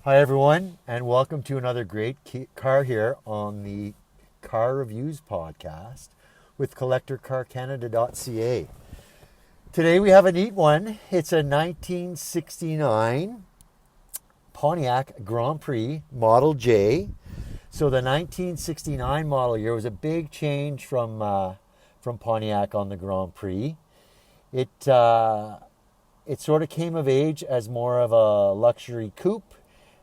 Hi everyone, and welcome to another great car here on the Car Reviews podcast with CollectorCarCanada.ca. Today we have a neat one. It's a 1969 Pontiac Grand Prix Model J. So the 1969 model year was a big change from Pontiac on the Grand Prix. It sort of came of age as more of a luxury coupe.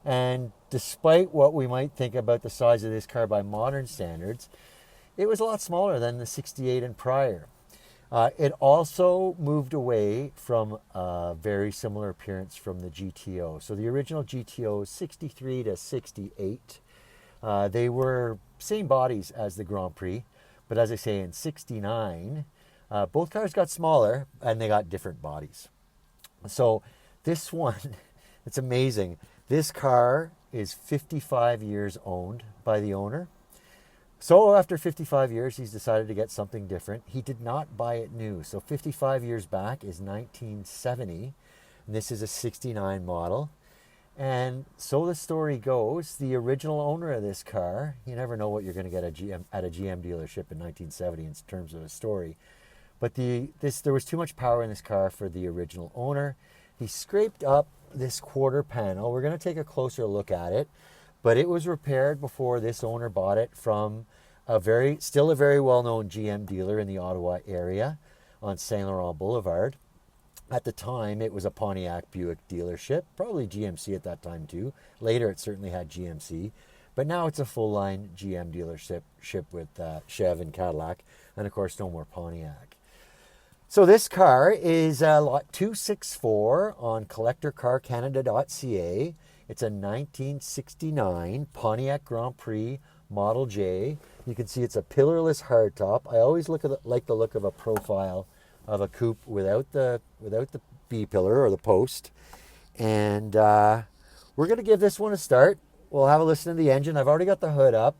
And despite what we might think about the size of this car by modern standards, it was a lot smaller than the 68 and prior. It also moved away from a very similar appearance from the GTO. So the original GTO 63 to 68, they were same bodies as the Grand Prix. But as I say, in 69, both cars got smaller and they got different bodies. So this one, it's amazing. This car is 55 years owned by the owner. So after 55 years, he's decided to get something different. He did not buy it new. So 55 years back is 1970. And this is a 69 model. And so the story goes, the original owner of this car, you never know what you're going to get at a GM dealership in 1970 in terms of a story. But there was too much power in this car for the original owner. He scraped up this quarter panel. We're going to take a closer look at it, but it was repaired before this owner bought it from still a very well-known GM dealer in the Ottawa area on Saint Laurent Boulevard. At the time, it was a Pontiac Buick dealership, probably GMC at that time too. Later, it certainly had GMC, but now it's a full-line GM dealership with Chev and Cadillac, and of course, no more Pontiac. So this car is lot 264 on CollectorCarCanada.ca. It's a 1969 Pontiac Grand Prix Model J. You can see it's a pillarless hardtop. I always like the look of a profile of a coupe without the B-pillar or the post. And we're going to give this one a start. We'll have a listen to the engine. I've already got the hood up.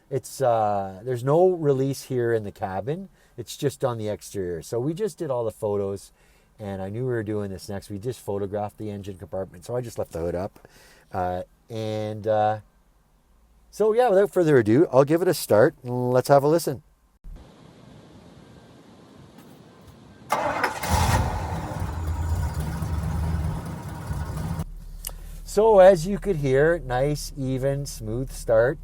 There's no release here in the cabin. It's just on the exterior. So we just did all the photos, and I knew we were doing this next. We just photographed the engine compartment, so I just left the hood up. So yeah, without further ado, I'll give it a start, and let's have a listen. So as you could hear, nice, even, smooth start.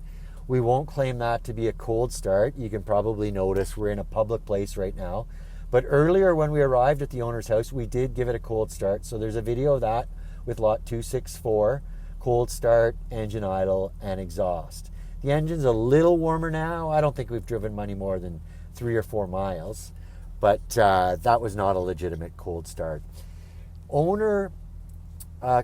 We won't claim that to be a cold start. You can probably notice we're in a public place right now. But earlier when we arrived at the owner's house, we did give it a cold start. So there's a video of that with lot 264, cold start, engine idle, and exhaust. The engine's a little warmer now. I don't think we've driven many more than 3 or 4 miles. But that was not a legitimate cold start. Owner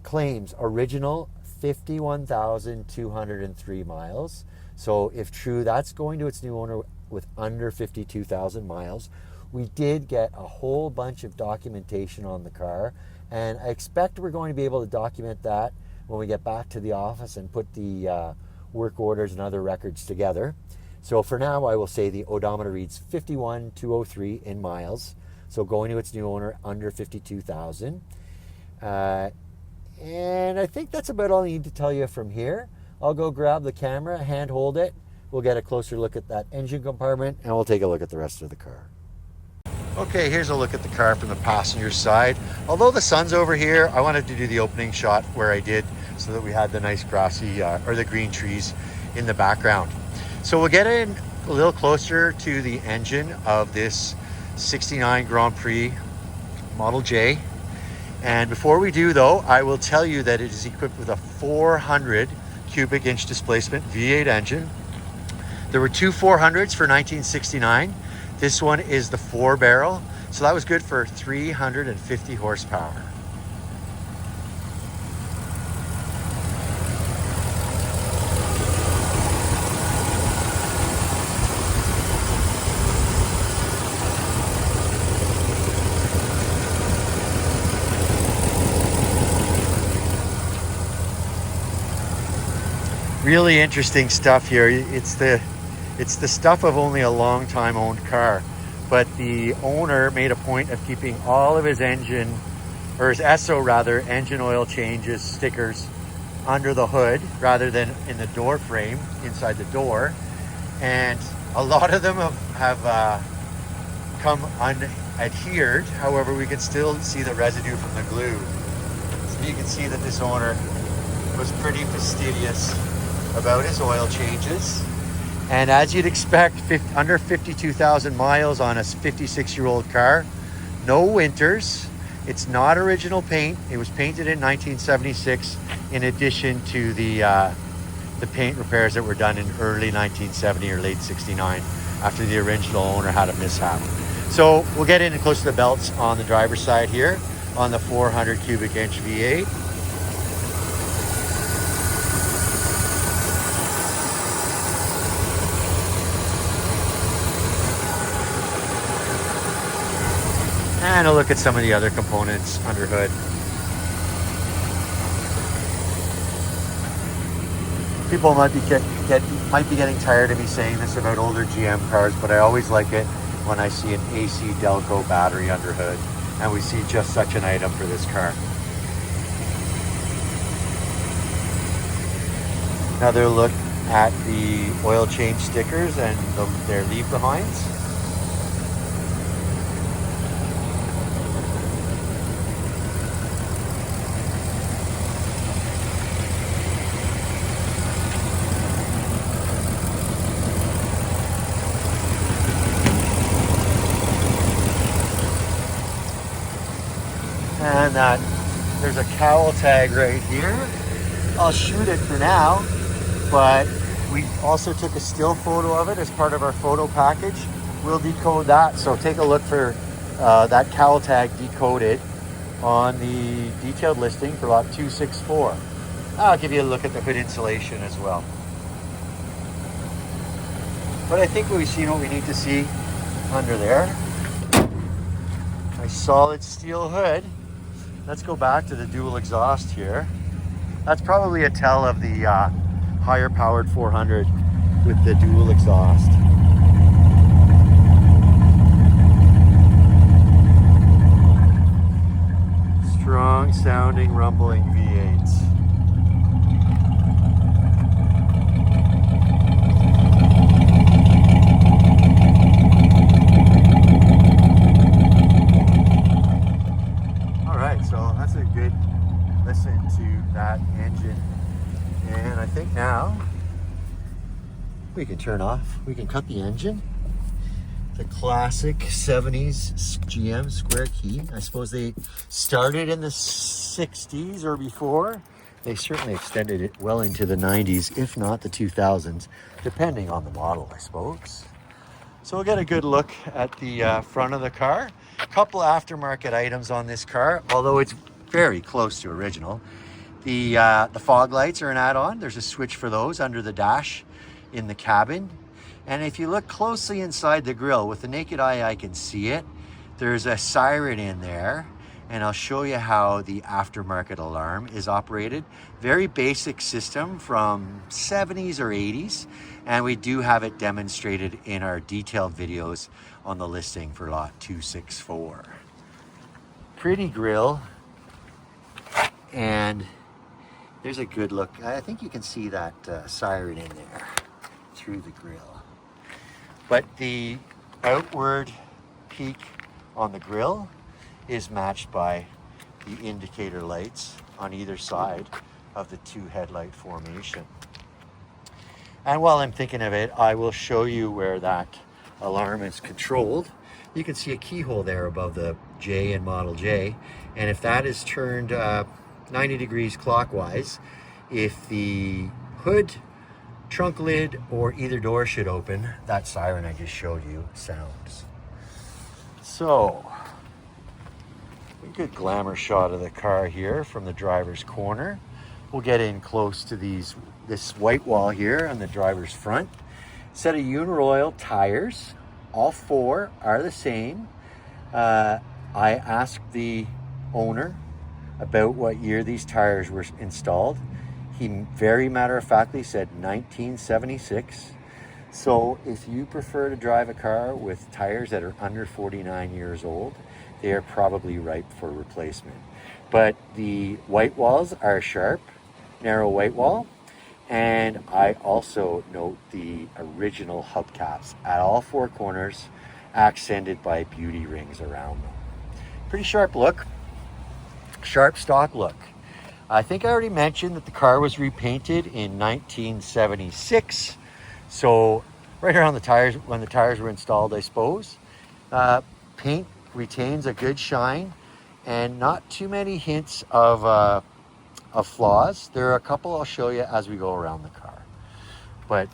claims original 51,203 miles. So if true, that's going to its new owner with under 52,000 miles. We did get a whole bunch of documentation on the car, and I expect we're going to be able to document that when we get back to the office and put the work orders and other records together. So for now, I will say the odometer reads 51,203 in miles. So going to its new owner under 52,000. And I think that's about all I need to tell you from here. I'll go grab the camera, hand hold it. We'll get a closer look at that engine compartment, and we'll take a look at the rest of the car. Okay, here's a look at the car from the passenger side. Although the sun's over here, I wanted to do the opening shot where I did so that we had the nice grassy or the green trees in the background. So we'll get in a little closer to the engine of this 69 Grand Prix Model J. And before we do though, I will tell you that it is equipped with a 400 cubic inch displacement V8 engine. There were two 400s for 1969. This one is the 4-barrel, so that was good for 350 horsepower. Really interesting stuff here. It's the stuff of only a long time owned car, but the owner made a point of keeping all of his engine, or his ESSO rather, engine oil changes, stickers under the hood rather than in the door frame inside the door, and a lot of them have come unadhered. However, we can still see the residue from the glue. So you can see that this owner was pretty fastidious about his oil changes. And as you'd expect, under 52,000 miles on a 56-year-old car, no winters. It's not original paint. It was painted in 1976 in addition to the paint repairs that were done in early 1970 or late 69 after the original owner had a mishap. So we'll get in close to the belts on the driver's side here on the 400 cubic inch V8. And a look at some of the other components under hood. People might be getting tired of me saying this about older GM cars, but I always like it when I see an AC Delco battery under hood, and we see just such an item for this car. Another look at the oil change stickers and their leave behinds. And there's a cowl tag right here. I'll shoot it for now, but we also took a still photo of it as part of our photo package. We'll decode that, so take a look for that cowl tag decoded on the detailed listing for lot 264. I'll give you a look at the hood insulation as well. But I think we've seen what we need to see under there. Nice solid steel hood. Let's go back to the dual exhaust here. That's probably a tell of the higher powered 400 with the dual exhaust. Strong sounding rumbling V8s. So that's a good listen to that engine. And I think now we can turn off, we can cut the engine. The classic 70s GM square key. I suppose they started in the 60s or before. They certainly extended it well into the 90s, if not the 2000s, depending on the model, I suppose. So we'll get a good look at the front of the car. A couple aftermarket items on this car, although it's very close to original. The fog lights are an add-on. There's a switch for those under the dash in the cabin. And if you look closely inside the grille, with the naked eye I can see it, there's a siren in there. And I'll show you how the aftermarket alarm is operated. Very basic system from 70s or 80s. And we do have it demonstrated in our detailed videos on the listing for lot 264. Pretty grille. And there's a good look. I think you can see that siren in there through the grille. But the outward peak on the grille is matched by the indicator lights on either side of the two headlight formation. And while I'm thinking of it, I will show you where that alarm is controlled. You can see a keyhole there above the J in Model J. And if that is turned 90 degrees clockwise, if the hood, trunk lid, or either door should open, that siren I just showed you sounds. So, a good glamour shot of the car here from the driver's corner. We'll get in close to this white wall here on the driver's front. Set of Uniroyal tires. All four are the same. I asked the owner about what year these tires were installed. He very matter-of-factly said 1976. So if you prefer to drive a car with tires that are under 49 years old, they are probably ripe for replacement. But the white walls are sharp. narrow white wall. And I also note the original hubcaps at all four corners, accented by beauty rings around them. Pretty sharp look, sharp stock look. I think I already mentioned that the car was repainted in 1976. So right around the tires, when the tires were installed, I suppose. Paint retains a good shine and not too many hints of flaws. There are a couple I'll show you as we go around the car. But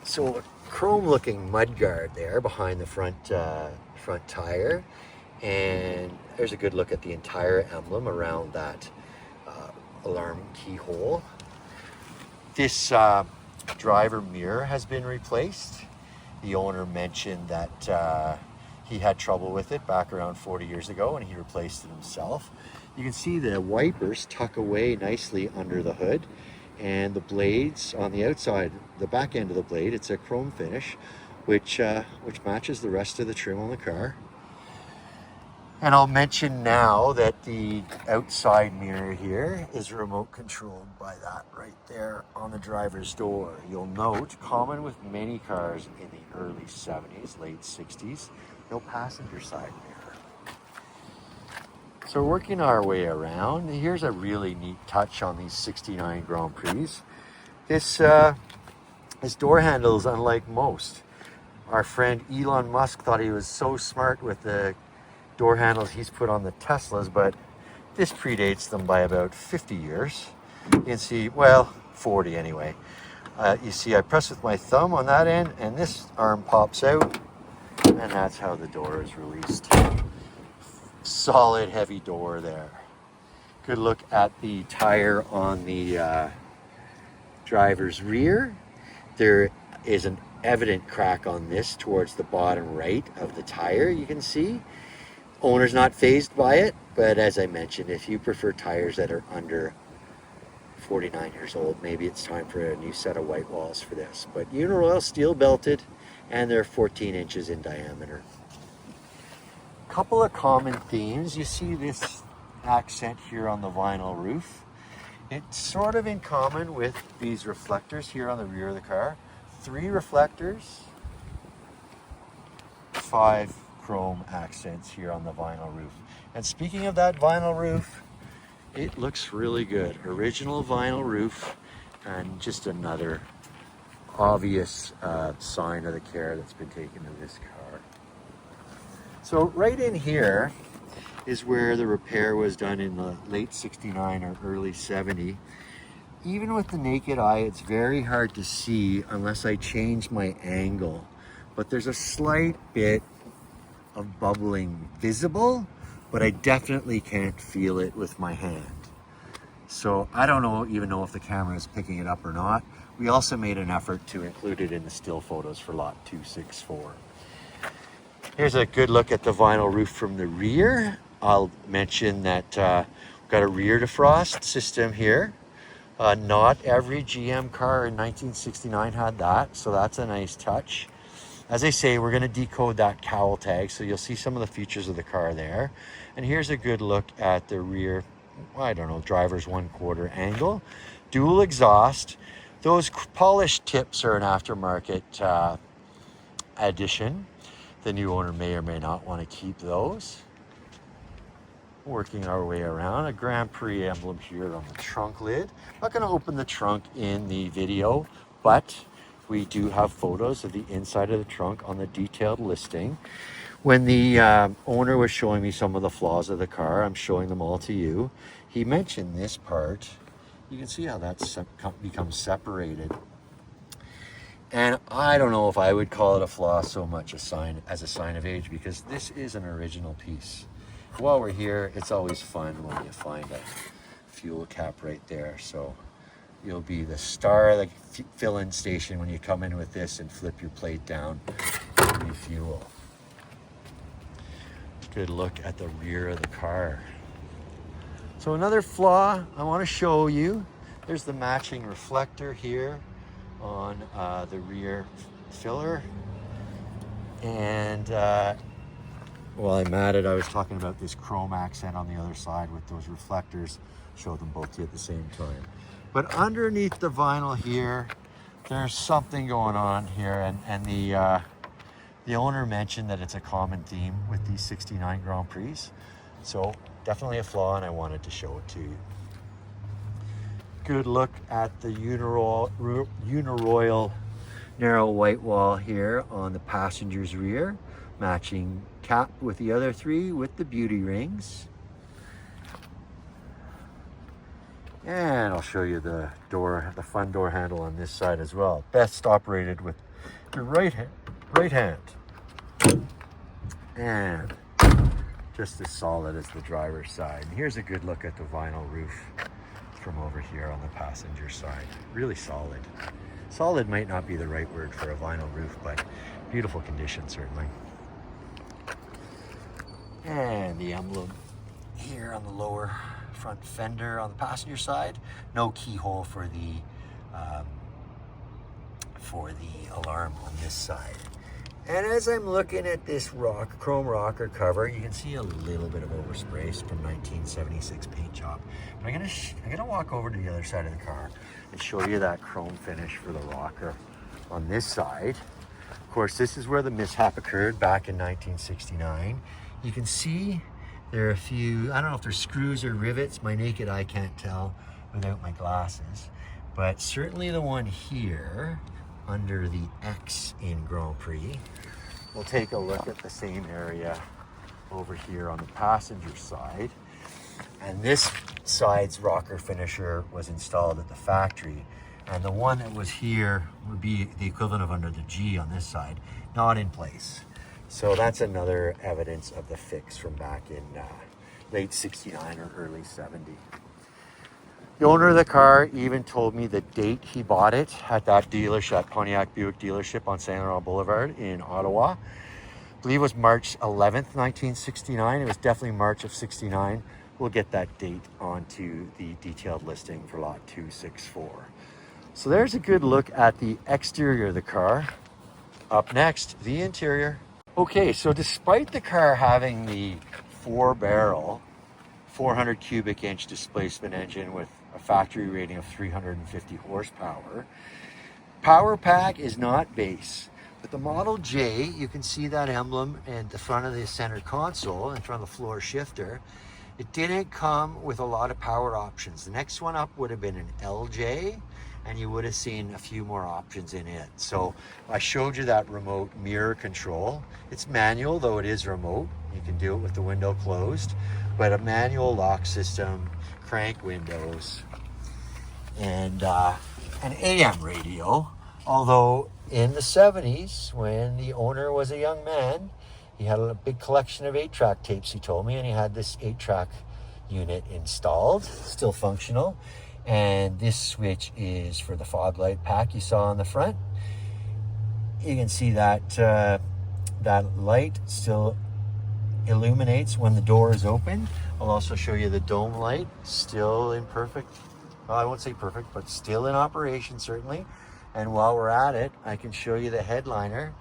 so chrome looking mudguard there behind the front tire, and there's a good look at the entire emblem around that alarm keyhole. This driver mirror has been replaced. The owner mentioned that he had trouble with it back around 40 years ago and he replaced it himself. You can see the wipers tuck away nicely under the hood, and the blades on the outside, the back end of the blade, it's a chrome finish, which matches the rest of the trim on the car. And I'll mention now that the outside mirror here is remote controlled by that right there on the driver's door. You'll note, common with many cars in the early 70s, late 60s, no passenger side mirror. So working our way around, here's a really neat touch on these 69 Grand Prix. This door handle is unlike most. Our friend Elon Musk thought he was so smart with the door handles he's put on the Teslas, but this predates them by about 50 years. You can see, well, 40 anyway. You see I press with my thumb on that end and this arm pops out, and that's how the door is released. Solid heavy door there. Good look at the tire on the driver's rear. There is an evident crack on this towards the bottom right of the tire, you can see. Owner's not fazed by it, but as I mentioned, if you prefer tires that are under 49 years old, maybe it's time for a new set of white walls for this. But Uniroyal steel belted, and they're 14 inches in diameter. Couple of common themes. You see this accent here on the vinyl roof. It's sort of in common with these reflectors here on the rear of the car. 3 reflectors, 5 chrome accents here on the vinyl roof. And speaking of that vinyl roof, it looks really good. Original vinyl roof, and just another obvious sign of the care that's been taken to this car. So right in here is where the repair was done in the late 69 or early 70. Even with the naked eye, it's very hard to see unless I change my angle. But there's a slight bit of bubbling visible, but I definitely can't feel it with my hand. So I don't even know if the camera is picking it up or not. We also made an effort to include it in the still photos for lot 264. Here's a good look at the vinyl roof from the rear. I'll mention that we've got a rear defrost system here. Not every GM car in 1969 had that, so that's a nice touch. As I say, we're going to decode that cowl tag, so you'll see some of the features of the car there. And here's a good look at the rear, I don't know, driver's 1/4 angle. Dual exhaust. Those polished tips are an aftermarket addition. The new owner may or may not want to keep those. Working our way around, a Grand Prix emblem here on the trunk lid. I'm not going to open the trunk in the video, but we do have photos of the inside of the trunk on the detailed listing. When the owner was showing me some of the flaws of the car, I'm showing them all to you. He mentioned this part. You can see how that's becomes separated. And I don't know if I would call it a flaw so much as a sign of age, because this is an original piece. While we're here, it's always fun when you find a fuel cap right there. So you'll be the star of the fill-in station when you come in with this and flip your plate down and refuel. Good look at the rear of the car. So another flaw I want to show you. There's the matching reflector here on the rear filler. And while I'm at it, I was talking about this chrome accent on the other side with those reflectors. Show them both to you at the same time. But underneath the vinyl here, there's something going on here, and the owner mentioned that it's a common theme with these 69 Grand Prix. So definitely a flaw, and I wanted to show it to you. Good look at the Uniroyal narrow white wall here on the passenger's rear, matching cap with the other three with the beauty rings. And I'll show you the door, the front door handle on this side as well. Best operated with your right hand. And just as solid as the driver's side. And here's a good look at the vinyl roof from over here on the passenger side. Really solid. Solid might not be the right word for a vinyl roof, but beautiful condition certainly. And the emblem here on the lower front fender on the passenger side. No keyhole for the alarm on this side. And as I'm looking at this chrome rocker cover, you can see a little bit of overspray from 1976 paint job. But I'm gonna walk over to the other side of the car and show you that chrome finish for the rocker on this side. Of course, this is where the mishap occurred back in 1969. You can see there are a few, I don't know if they're screws or rivets. My naked eye can't tell without my glasses. But certainly the one here under the X in Grand Prix. We'll take a look at the same area over here on the passenger side. And this side's rocker finisher was installed at the factory. And the one that was here would be the equivalent of under the G on this side, not in place. So that's another evidence of the fix from back in late 69 or early 70. The owner of the car even told me the date he bought it at that dealership, at Pontiac Buick dealership on Saint Laurent Boulevard in Ottawa. I believe it was March 11th, 1969. It was definitely March of 69. We'll get that date onto the detailed listing for lot 264. So there's a good look at the exterior of the car. Up next, the interior. Okay, so despite the car having the 4-barrel, 400 cubic inch displacement engine with a factory rating of 350 horsepower, power pack is not base. But the Model J, you can see that emblem in the front of the center console, in front of the floor shifter. It didn't come with a lot of power options. The next one up would have been an LJ, and you would have seen a few more options in it. So I showed you that remote mirror control. It's manual, though it is remote. You can do it with the window closed, but a manual lock system, crank windows, and an AM radio. Although in the 70s, when the owner was a young man, he had a big collection of 8-track tapes, he told me, and he had this 8-track unit installed, still functional. And this switch is for the fog light pack you saw on the front. You can see that that light still illuminates when the door is open. I'll also show you the dome light, still in perfect, well, I won't say perfect, but still in operation certainly. And while we're at it, I can show you the headliner,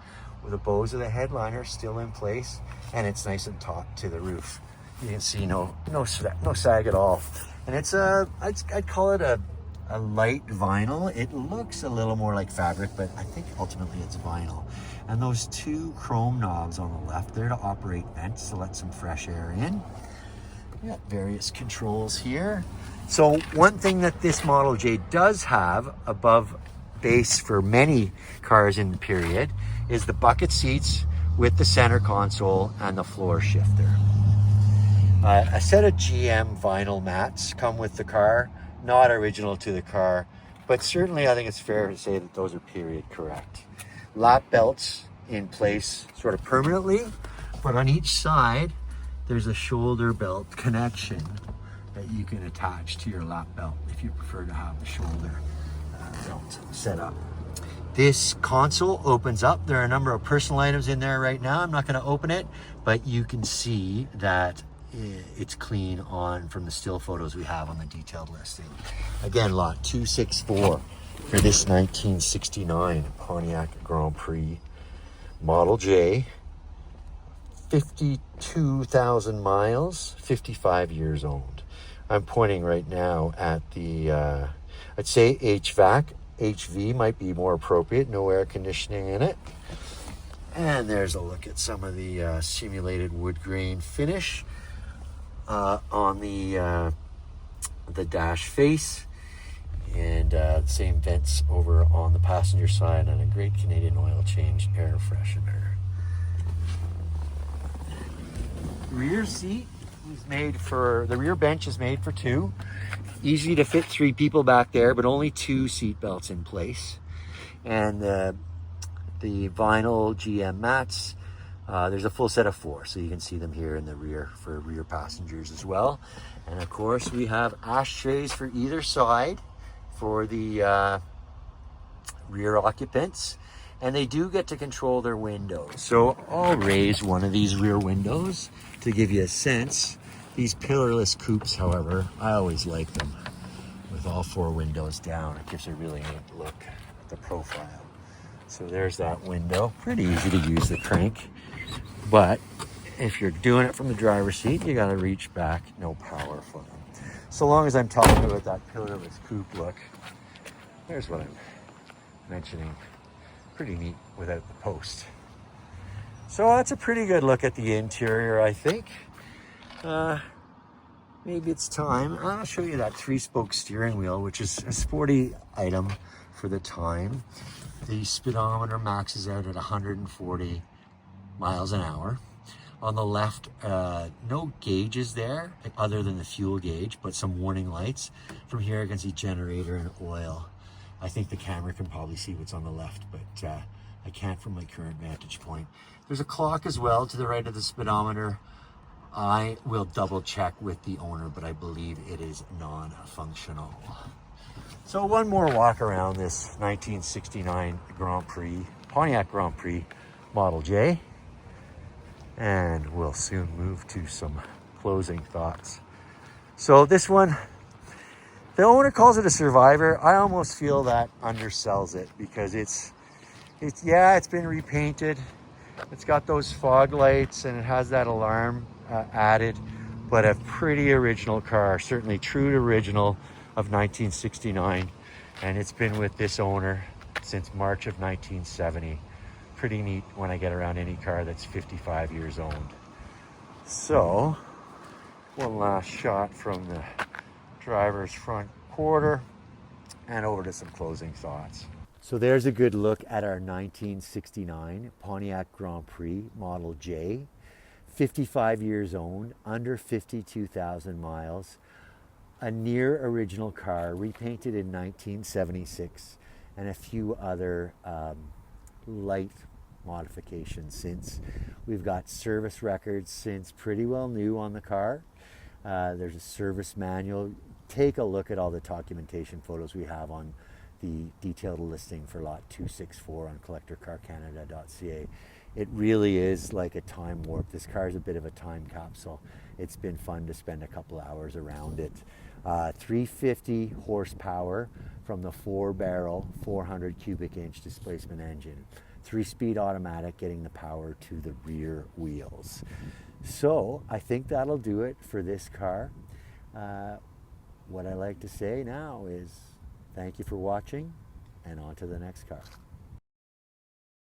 with the bows of the headliner still in place, and it's nice and taut to the roof. You can see no sag at all. And it's I'd call it a light vinyl. It looks a little more like fabric, but I think ultimately it's vinyl. And those two chrome knobs on the left, they're to operate vents to let some fresh air in. We got various controls here. So one thing that this Model J does have above base for many cars in the period is the bucket seats with the center console and the floor shifter. A set of GM vinyl mats come with the car, not original to the car, but certainly I think it's fair to say that those are period correct. Lap belts in place sort of permanently, but on each side there's a shoulder belt connection that you can attach to your lap belt if you prefer to have the shoulder belt set up. This console opens up. There are a number of personal items in there right now. I'm not going to open it, but you can see that it's clean on from the still photos we have on the detailed listing. Again, lot 264 for this 1969 Pontiac Grand Prix Model J. 52,000 miles, 55 years old. I'm pointing right now at the I'd say HVAC, HV might be more appropriate, no air conditioning in it. And there's a look at some of the simulated wood grain finish on the dash face, and the same vents over on the passenger side, and a great Canadian oil change air freshener. Rear seat is made for, the rear bench is made for two. Easy to fit 3 people back there, but only 2 seat belts in place. And the vinyl GM mats, there's a full set of 4, so you can see them here in the rear for rear passengers as well. And of course we have ashtrays for either side for the rear occupants, and they do get to control their windows. So I'll raise one of these rear windows to give you a sense. These pillarless coupes, however, I always like them with all 4 windows down. It gives a really neat look at the profile. So there's that window. Pretty easy to use the crank, but if you're doing it from the driver's seat, you gotta reach back, no power for them. So long as I'm talking about that pillarless coupe look, there's what I'm mentioning. Pretty neat without the post. So that's a pretty good look at the interior, I think. Maybe it's time. I'll show you that 3-spoke steering wheel, which is a sporty item for the time. The speedometer maxes out at 140 miles an hour. On the left, no gauges there other than the fuel gauge, but some warning lights. From here I can see generator and oil. I think the camera can probably see what's on the left, but I can't from my current vantage point. There's a clock as well to the right of the speedometer. I will double check with the owner, but I believe it is non-functional. So one more walk around this 1969 Grand Prix, Pontiac Grand Prix Model J, and we'll soon move to some closing thoughts. So this one, the owner calls it a survivor. I almost feel that undersells it, because it's been repainted. It's got those fog lights and it has that alarm added, but a pretty original car, certainly true to original of 1969. And it's been with this owner since March of 1970. Pretty neat when I get around any car that's 55 years old. So one last shot from the driver's front quarter and over to some closing thoughts. So there's a good look at our 1969 Pontiac Grand Prix Model J. 55 years owned, under 52,000 miles. A near original car, repainted in 1976, and a few other light modifications since. We've got service records since pretty well new on the car. There's a service manual. Take a look at all the documentation photos we have on the detailed listing for lot 264 on CollectorCarCanada.ca. It really is like a time warp. This car is a bit of a time capsule. It's been fun to spend a couple hours around it. 350 horsepower from the 4-barrel, 400 cubic inch displacement engine. 3-speed automatic, getting the power to the rear wheels. So I think that'll do it for this car. What I like to say now is thank you for watching, and on to the next car.